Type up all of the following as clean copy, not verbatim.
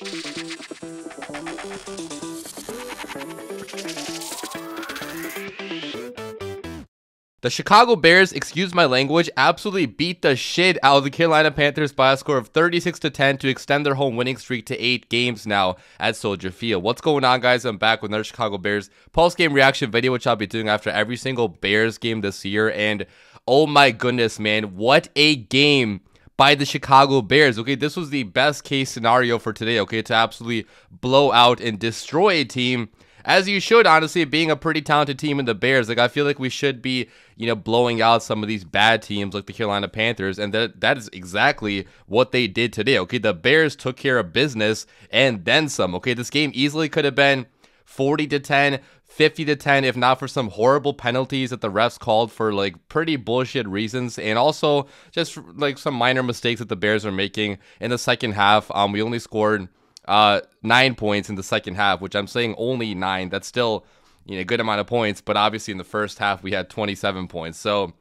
The Chicago Bears, excuse my language, absolutely beat the shit out of the Carolina Panthers by a score of 36-10 to extend their home winning streak to 8 games now at Soldier Field. What's going on, guys? I'm back with another Chicago Bears post-game reaction video, which I'll be doing after every single Bears game this year. And oh my goodness, man, what a game by the Chicago Bears. Okay, this was the best case scenario for today, okay, to absolutely blow out and destroy a team, as you should, honestly, being a pretty talented team in the Bears. Like, I feel like we should be, blowing out some of these bad teams like the Carolina Panthers, and that is exactly what they did today, okay? The Bears took care of business and then some, okay? This game easily could have been 40-10, 50-10, if not for some horrible penalties that the refs called for, like, pretty bullshit reasons, and also just, like, some minor mistakes that the Bears are making in the second half. We only scored 9 points in the second half, which I'm saying only 9. That's still, a good amount of points, but obviously in the first half we had 27 points. So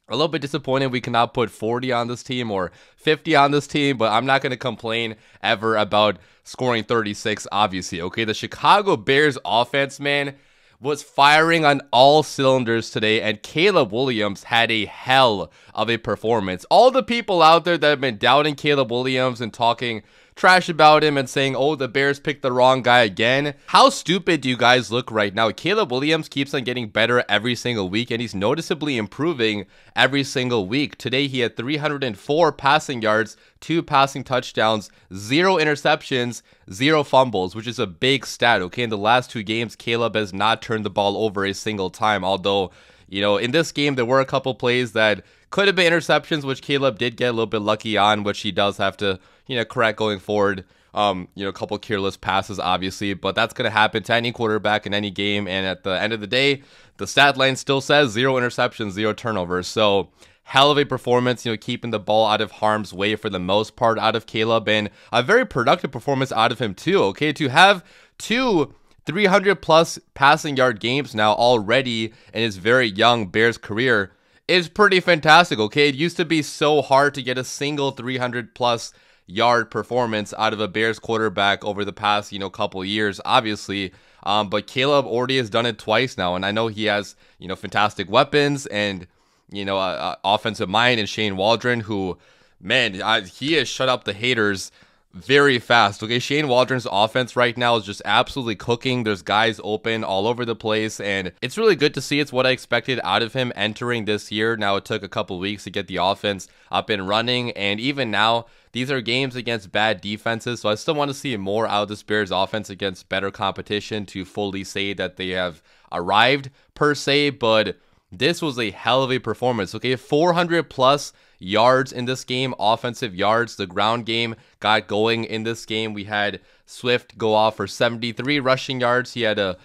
a little bit disappointed we cannot put 40 on this team or 50 on this team, but I'm not going to complain ever about scoring 36, obviously. Okay, the Chicago Bears offense, man, was firing on all cylinders today, and Caleb Williams had a hell of a performance. All the people out there that have been doubting Caleb Williams and talking trash about him and saying, oh, the Bears picked the wrong guy again. How stupid do you guys look right now? Caleb Williams keeps on getting better every single week, and he's noticeably improving every single week. Today, he had 304 passing yards, 2 passing touchdowns, 0 interceptions, 0 fumbles, which is a big stat, okay? In the last 2 games, Caleb has not turned the ball over a single time, although, in this game, there were a couple plays that could have been interceptions, which Caleb did get a little bit lucky on, which he does have to, correct going forward. A couple careless passes, obviously, but that's going to happen to any quarterback in any game. And at the end of the day, the stat line still says 0 interceptions, 0 turnovers. So hell of a performance, keeping the ball out of harm's way for the most part out of Caleb, and a very productive performance out of him too. Okay, to have 2 300-plus passing yard games now already in his very young Bears career is pretty fantastic, okay? It used to be so hard to get a single 300-plus yard performance out of a Bears quarterback over the past, couple years, obviously. But Caleb already has done it twice now, and I know he has, fantastic weapons and, offensive mind in Shane Waldron, who, man, he has shut up the haters very fast. Okay, Shane Waldron's offense right now is just absolutely cooking. There's guys open all over the place, and it's really good to see. It's what I expected out of him entering this year. Now, it took a couple weeks to get the offense up and running, and even now, these are games against bad defenses, so I still want to see more out of this Bears offense against better competition to fully say that they have arrived, per se, but this was a hell of a performance, okay? 400-plus yards in this game, offensive yards. The ground game got going in this game. We had Swift go off for 73 rushing yards. He had a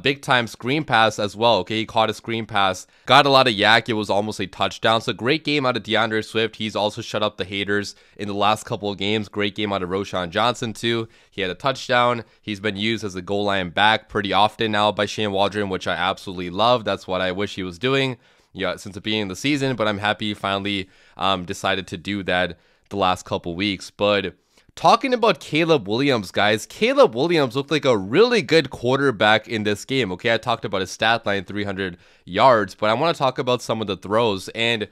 big-time screen pass as well, okay? He caught a screen pass, got a lot of yak. It was almost a touchdown. So great game out of DeAndre Swift. He's also shut up the haters in the last couple of games. Great game out of Roschon Johnson, too. He had a touchdown. He's been used as a goal line back pretty often now by Shane Waldron, which I absolutely love. That's what I wish he was doing, since the beginning of the season, but I'm happy he finally decided to do that the last couple weeks. But talking about Caleb Williams, guys, Caleb Williams looked like a really good quarterback in this game. Okay, I talked about his stat line, 300 yards, but I want to talk about some of the throws. And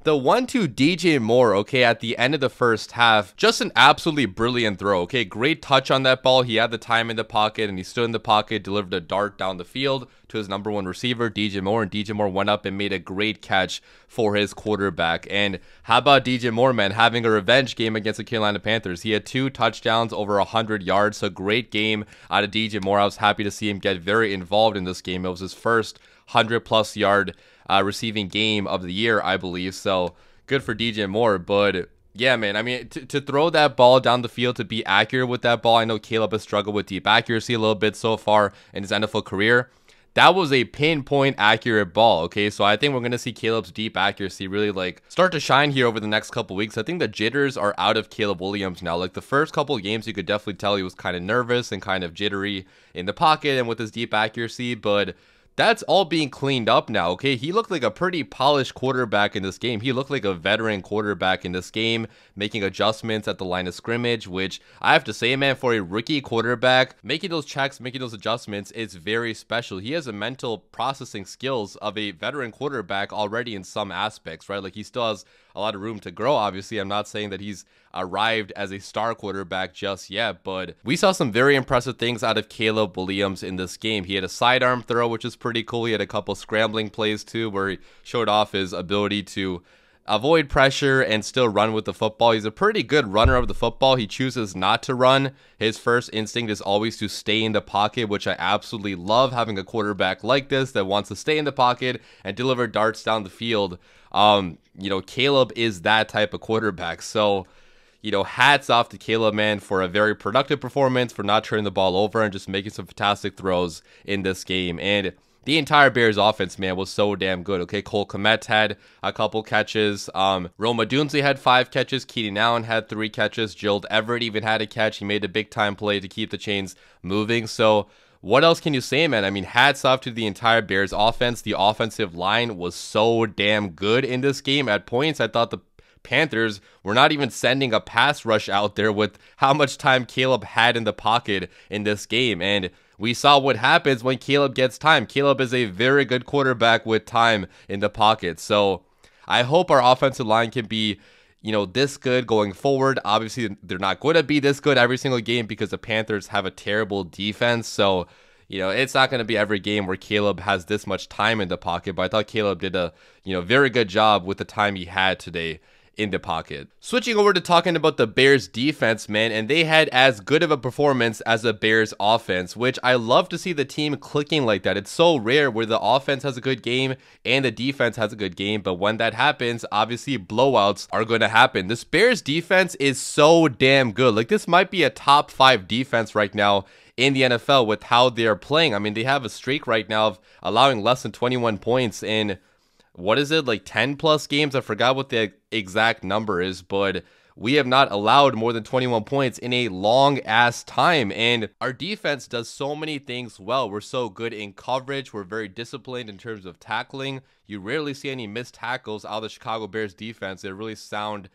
the one to DJ Moore, okay, at the end of the first half, just an absolutely brilliant throw, okay? Great touch on that ball. He had the time in the pocket, and he stood in the pocket, delivered a dart down the field to his number 1 receiver, DJ Moore, and DJ Moore went up and made a great catch for his quarterback. And how about DJ Moore, man, having a revenge game against the Carolina Panthers? He had 2 touchdowns, over 100 yards, so great game out of DJ Moore. I was happy to see him get very involved in this game. It was his first 100-plus yard receiving game of the year, I believe. So good for DJ Moore. But yeah, man, I mean, to throw that ball down the field, to be accurate with that ball, I know Caleb has struggled with deep accuracy a little bit so far in his NFL career. That was a pinpoint accurate ball, okay? So I think we're going to see Caleb's deep accuracy really start to shine here over the next couple weeks. I think the jitters are out of Caleb Williams now. Like the first couple of games, you could definitely tell he was kind of nervous and kind of jittery in the pocket and with his deep accuracy, but that's all being cleaned up now, okay? He looked like a pretty polished quarterback in this game. He looked like a veteran quarterback in this game, making adjustments at the line of scrimmage, which I have to say, man, for a rookie quarterback, making those checks, making those adjustments is very special. He has a mental processing skills of a veteran quarterback already in some aspects, right? Like, he still has a lot of room to grow, obviously. I'm not saying that he's arrived as a star quarterback just yet, but we saw some very impressive things out of Caleb Williams in this game. He had a sidearm throw, which is pretty cool. He had a couple scrambling plays too, where he showed off his ability to avoid pressure and still run with the football. He's a pretty good runner of the football. He chooses not to run. His first instinct is always to stay in the pocket, which I absolutely love, having a quarterback like this that wants to stay in the pocket and deliver darts down the field. Caleb is that type of quarterback. So, hats off to Caleb, man, for a very productive performance, for not turning the ball over and just making some fantastic throws in this game. And the entire Bears offense, man, was so damn good. Okay, Cole Kmet had a couple catches. Rome Odunze had 5 catches. Keenan Allen had 3 catches. Gerald Everett even had a catch. He made a big-time play to keep the chains moving. So what else can you say, man? I mean, hats off to the entire Bears offense. The offensive line was so damn good in this game. At points, I thought the Panthers were not even sending a pass rush out there with how much time Caleb had in the pocket in this game. And we saw what happens when Caleb gets time. Caleb is a very good quarterback with time in the pocket. So I hope our offensive line can be, this good going forward. Obviously, they're not going to be this good every single game because the Panthers have a terrible defense. So, it's not going to be every game where Caleb has this much time in the pocket. But I thought Caleb did a, very good job with the time he had today in the pocket. Switching over to talking about the Bears defense, man, and they had as good of a performance as the Bears offense, which I love to see the team clicking like that. It's so rare where the offense has a good game and the defense has a good game, but when that happens, obviously blowouts are going to happen. This Bears defense is so damn good. Like, this might be a top 5 defense right now in the NFL with how they're playing. I mean, they have a streak right now of allowing less than 21 points in, what is it, like 10 plus games? I forgot what the exact number is, but we have not allowed more than 21 points in a long ass time. And our defense does so many things well. We're so good in coverage. We're very disciplined in terms of tackling. You rarely see any missed tackles out of the Chicago Bears defense. They're really sound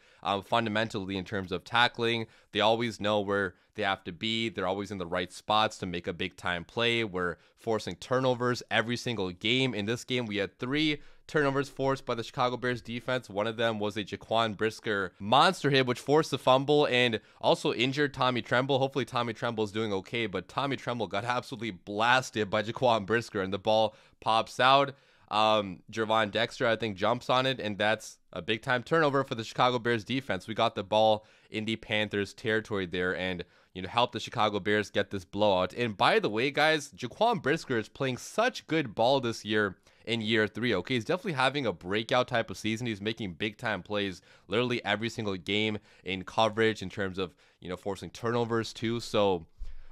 fundamentally in terms of tackling. They always know where they have to be. They're always in the right spots to make a big time play. We're forcing turnovers every single game. In this game, we had 3 turnovers forced by the Chicago Bears defense. One of them was a Jaquan Brisker monster hit, which forced the fumble and also injured Tommy Tremble. Hopefully Tommy Tremble is doing okay, but Tommy Tremble got absolutely blasted by Jaquan Brisker and the ball pops out. Gervon Dexter, I think, jumps on it, and that's a big time turnover for the Chicago Bears defense. We got the ball in the Panthers territory there and help the Chicago Bears get this blowout. And by the way, guys, Jaquan Brisker is playing such good ball this year in year 3. Okay, he's definitely having a breakout type of season. He's making big time plays literally every single game in coverage in terms of forcing turnovers too. So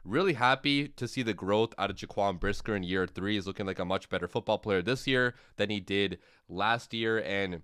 really happy to see the growth out of Jaquan Brisker in year 3. He's looking like a much better football player this year than he did last year. And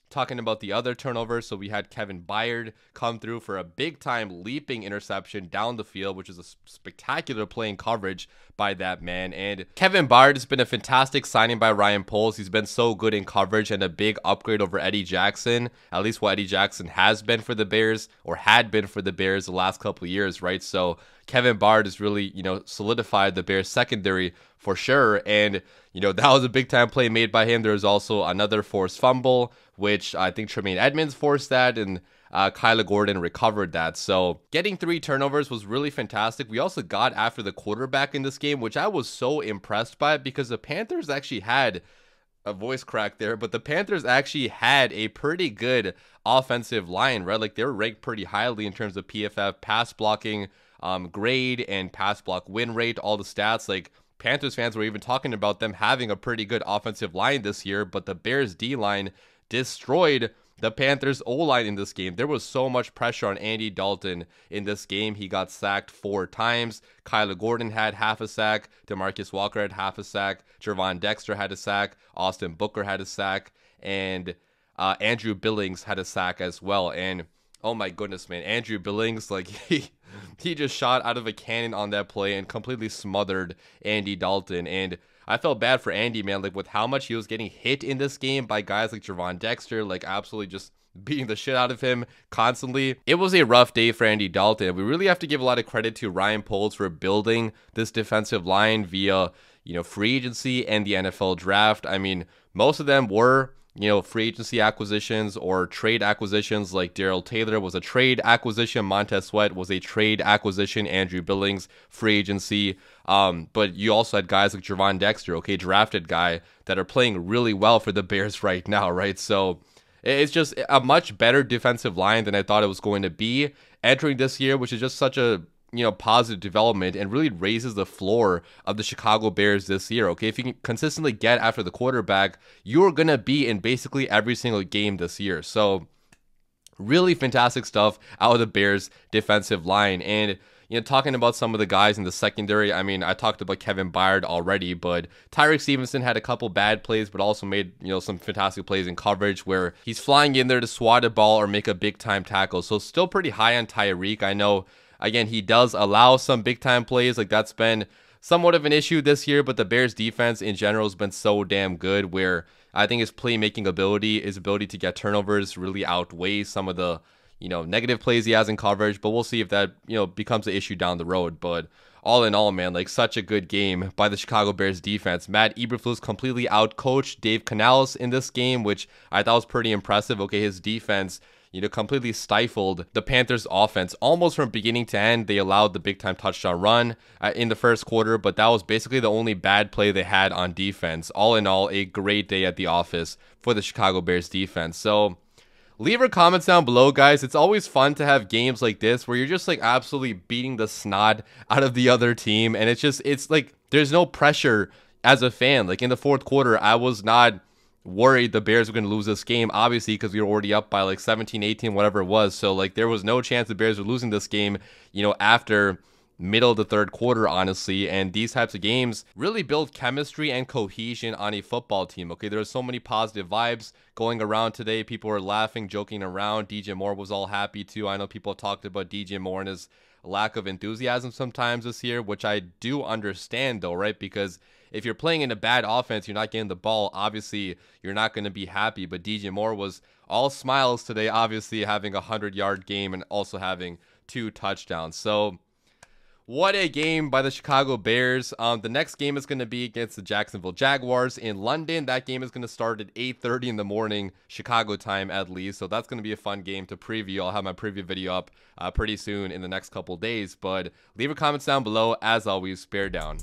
talking about the other turnovers, so we had Kevin Byard come through for a big-time leaping interception down the field, which is a spectacular play in coverage by that man. And Kevin Byard has been a fantastic signing by Ryan Poles. He's been so good in coverage and a big upgrade over Eddie Jackson, at least what Eddie Jackson has been for the Bears, or had been for the Bears the last couple of years, right? So Kevin Byard has really, solidified the Bears secondary for sure. And, that was a big time play made by him. There was also another forced fumble, which I think Tremaine Edmonds forced that, and Kyler Gordon recovered that. So getting 3 turnovers was really fantastic. We also got after the quarterback in this game, which I was so impressed by because the Panthers actually had a voice crack there, but the Panthers actually had a pretty good offensive line, right? Like, they were ranked pretty highly in terms of PFF pass blocking grade and pass block win rate, all the stats. Like, Panthers fans were even talking about them having a pretty good offensive line this year, but the Bears D-line destroyed the Panthers O-line in this game. There was so much pressure on Andy Dalton in this game. He got sacked 4 times. Kyler Gordon had half a sack. DeMarcus Walker had half a sack. Gervon Dexter had a sack. Austin Booker had a sack. And Andrew Billings had a sack as well. And oh my goodness, man, Andrew Billings, like, he just shot out of a cannon on that play and completely smothered Andy Dalton. And I felt bad for Andy, man, like with how much he was getting hit in this game by guys like Gervon Dexter, like absolutely just beating the shit out of him constantly. It was a rough day for Andy Dalton. We really have to give a lot of credit to Ryan Poles for building this defensive line via, free agency and the NFL draft. I mean, most of them were, free agency acquisitions or trade acquisitions. Like Darrell Taylor was a trade acquisition. Montez Sweat was a trade acquisition. Andrew Billings, free agency. But you also had guys like Gervon Dexter, okay, drafted guy, that are playing really well for the Bears right now, right? So it's just a much better defensive line than I thought it was going to be entering this year, which is just such a positive development and really raises the floor of the Chicago Bears this year. Okay, if you can consistently get after the quarterback, you're gonna be in basically every single game this year. So really fantastic stuff out of the Bears defensive line. And talking about some of the guys in the secondary, I mean, I talked about Kevin Byard already, but Tyreek Stevenson had a couple bad plays, but also made, some fantastic plays in coverage where he's flying in there to swat a ball or make a big time tackle. So still pretty high on Tyreek. I know, again, he does allow some big time plays. Like that's been somewhat of an issue this year, but the Bears defense in general has been so damn good where I think his playmaking ability, his ability to get turnovers really outweighs some of the negative plays he has in coverage, but we'll see if that, becomes an issue down the road. But all in all, man, like such a good game by the Chicago Bears defense. Matt Eberflus completely outcoached Dave Canales in this game, which I thought was pretty impressive. Okay, his defense, completely stifled the Panthers offense almost from beginning to end. They allowed the big time touchdown run in the first quarter, but that was basically the only bad play they had on defense. All in all, a great day at the office for the Chicago Bears defense. So leave your comments down below, guys. It's always fun to have games like this where you're just like absolutely beating the snot out of the other team. And it's like there's no pressure as a fan. Like in the fourth quarter, I was not worried the Bears were going to lose this game, obviously, because we were already up by like 17, 18, whatever it was. So like there was no chance the Bears were losing this game, after middle of the third quarter, honestly. And these types of games really build chemistry and cohesion on a football team. Okay, there are so many positive vibes going around today. People were laughing, joking around. DJ Moore was all happy too. I know people talked about DJ Moore and his lack of enthusiasm sometimes this year, which I do understand though, right? Because if you're playing in a bad offense, you're not getting the ball, obviously you're not going to be happy. But DJ Moore was all smiles today, obviously having a 100-yard game and also having 2 touchdowns. So what a game by the Chicago Bears. The next game is going to be against the Jacksonville Jaguars in London. That game is going to start at 8:30 in the morning, Chicago time at least. So that's going to be a fun game to preview. I'll have my preview video up pretty soon in the next couple days. But leave your comments down below. As always, bear down.